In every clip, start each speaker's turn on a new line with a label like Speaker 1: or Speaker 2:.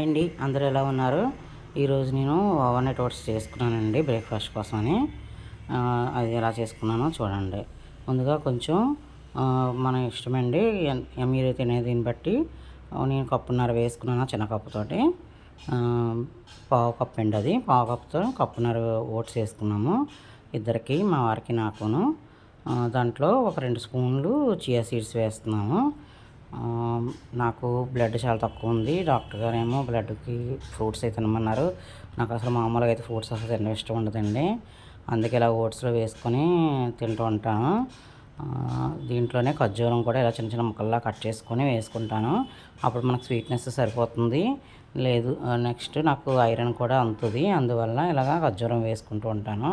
Speaker 1: అండి అందరూ ఎలా ఉన్నారు? ఈరోజు నేను ఓవర్నైట్ ఓట్స్ చేసుకున్నానండి బ్రేక్ఫాస్ట్ కోసమని. అది ఎలా చేసుకున్నానో చూడండి. ముందుగా కొంచెం మన ఇష్టమండి. మీరు తినే దీన్ని బట్టి నేను కప్పున్నర వేసుకున్నాను చిన్న కప్పుతోటి. పావు కప్ అండి అది. పావు కప్తో కప్పున్నర ఓట్స్ వేసుకున్నాము ఇద్దరికి, మా వారికి నాకును. దాంట్లో ఒక 2 స్పూన్లు చియా సీడ్స్ వేస్తున్నాము. నాకు బ్లడ్ చాలా తక్కువ ఉంది. డాక్టర్ గారేమో బ్లడ్కి ఫ్రూట్స్ అయితే తినమన్నారు. నాకు అసలు మామూలుగా అయితే ఫ్రూట్స్ అసలు తినడం ఇష్టం ఉండదండి. అందుకే ఇలా ఓట్స్లో వేసుకొని తింటూ ఉంటాను. దీంట్లోనే ఖర్జూరం కూడా ఇలా చిన్న చిన్న ముక్కల్లా కట్ చేసుకొని వేసుకుంటాను. అప్పుడు మనకు స్వీట్నెస్ సరిపోతుంది. లేదు నెక్స్ట్ నాకు ఐరన్ కూడా అందుతుంది. అందువల్ల ఇలాగ ఖర్జూరం వేసుకుంటూ ఉంటాను.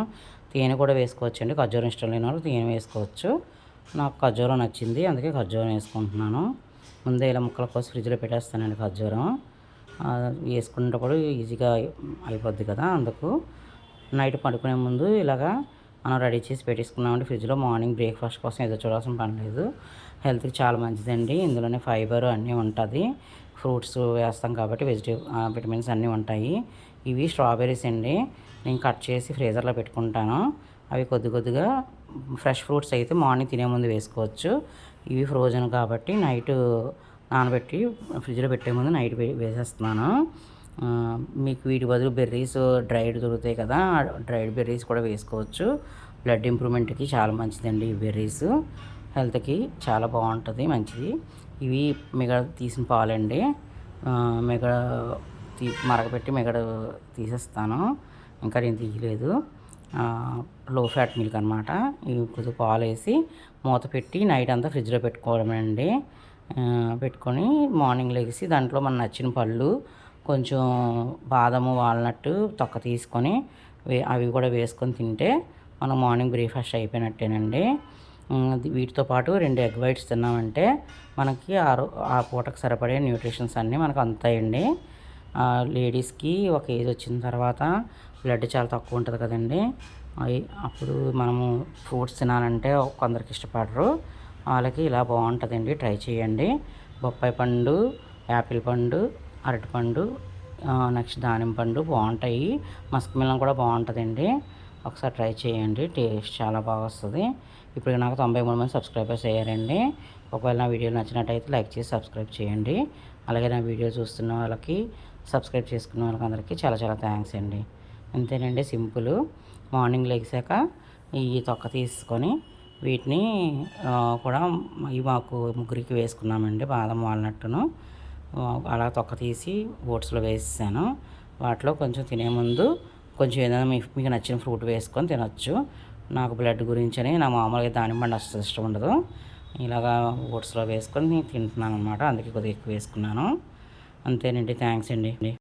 Speaker 1: తేనె కూడా వేసుకోవచ్చండి. ఖర్జూరం ఇష్టం లేని వాళ్ళు తేనె వేసుకోవచ్చు. నాకు ఖర్జూరం నచ్చింది, అందుకే ఖర్జూరం వేసుకుంటున్నాను. ముందే ఇలా ముక్కల కోసి ఫ్రిడ్జ్లో పెట్టేస్తానండి ఖర్జూరం. వేసుకునేటప్పుడు ఈజీగా అయిపోద్ది కదా, అందుకు నైట్ పడుకునే ముందు ఇలాగా మనం రెడీ చేసి పెట్టేసుకున్నామంటే ఫ్రిడ్జ్లో మార్నింగ్ బ్రేక్ఫాస్ట్ కోసం ఎదురు చూడాల్సిన పని లేదు. హెల్త్కి చాలా మంచిదండి. ఇందులోనే ఫైబర్ అన్నీ ఉంటుంది. ఫ్రూట్స్ వేస్తాం కాబట్టి విటమిన్స్ అన్నీ ఉంటాయి. ఇవి స్ట్రాబెర్రీస్ అండి. నేను కట్ చేసి ఫ్రీజర్లో పెట్టుకుంటాను. అవి కొద్దిగా ఫ్రెష్ ఫ్రూట్స్ అయితే మార్నింగ్ తినే ముందు వేసుకోవచ్చు. ఇవి ఫ్రోజన్ కాబట్టి నైట్ నానబెట్టి ఫ్రిడ్జ్లో పెట్టే ముందు నైట్ వేసేస్తున్నాను. మీకు వీటి బదులు బెర్రీస్ డ్రైడ్ దొరుకుతాయి కదా, డ్రైడ్ బెర్రీస్ కూడా వేసుకోవచ్చు. బ్లడ్ ఇంప్రూవ్మెంట్కి చాలా మంచిదండి ఈ బెర్రీస్. హెల్త్కి చాలా బాగుంటుంది, మంచిది. ఇవి మిగడ తీసిన పాలండి. మిగడ మరగపెట్టి మిగడ తీసేస్తాను. ఇంకా నేను తీయలేదు. లో ఫ్యాట్ మిల్క్ అనమాట. ఇవి కొద్దిగా పాలు వేసి మూత పెట్టి నైట్ అంతా ఫ్రిడ్జ్లో పెట్టుకోవడమేనండి. పెట్టుకొని మార్నింగ్ లెగిసి దాంట్లో మన నచ్చిన పళ్ళు, కొంచెం బాదము వాల్నట్ తొక్క తీసుకొని అవి కూడా వేసుకొని తింటే మనం మార్నింగ్ బ్రేక్ఫాస్ట్ అయిపోయినట్టేనండి. వీటితో పాటు 2 ఎగ్ వైట్స్ తిన్నామంటే మనకి ఆ పూటకు సరిపడే న్యూట్రిషన్స్ అన్నీ మనకు అందుతాయండి. లేడీస్కి ఒక ఏజ్ వచ్చిన తర్వాత బ్లడ్ చాలా తక్కువ ఉంటుంది కదండి. అప్పుడు మనము ఫ్రూట్స్ తినాలంటే కొందరికి ఇష్టపడరు. వాళ్ళకి ఇలా బాగుంటుందండి, ట్రై చేయండి. బొప్పాయి పండు, యాపిల్ పండు, అరటిపండు, నెక్స్ట్ దానిమ్మ పండు బాగుంటాయి. మస్క్ మిలన్ కూడా బాగుంటుందండి. ఒకసారి ట్రై చేయండి, టేస్ట్ చాలా బాగా వస్తుంది. ఇప్పుడు నాకు 93 మంది సబ్స్క్రైబర్స్ అయ్యారండి. ఒకవేళ నా వీడియో నచ్చినట్టయితే లైక్ చేసి సబ్స్క్రైబ్ చేయండి. అలాగే నా వీడియో చూస్తున్న వాళ్ళకి, సబ్స్క్రైబ్ చేసుకున్న వాళ్ళకి అందరికీ చాలా చాలా థ్యాంక్స్ అండి. అంతేనండి, సింపుల్. మార్నింగ్ లెగిసాక ఈ తొక్క తీసుకొని వీటిని కూడా ఇవి మాకు ముగ్గురికి వేసుకున్నామండి. బాదం వాల్నట్టును అలా తొక్క తీసి ఓట్స్లో వేసేసాను. వాటిలో కొంచెం తినే ముందు కొంచెం ఏదైనా మీకు నచ్చిన ఫ్రూట్ వేసుకొని తినొచ్చు. నాకు బ్లడ్ గురించని నా మామూలుగా దానిమ్మ పండు అసలు ఇష్టం ఉండదు. ఇలాగా ఓట్స్లో వేసుకొని తింటున్నాను అనమాట. అందుకే కొద్దిగా ఎక్కువ వేసుకున్నాను. అంతేనండి, థ్యాంక్స్ అండి.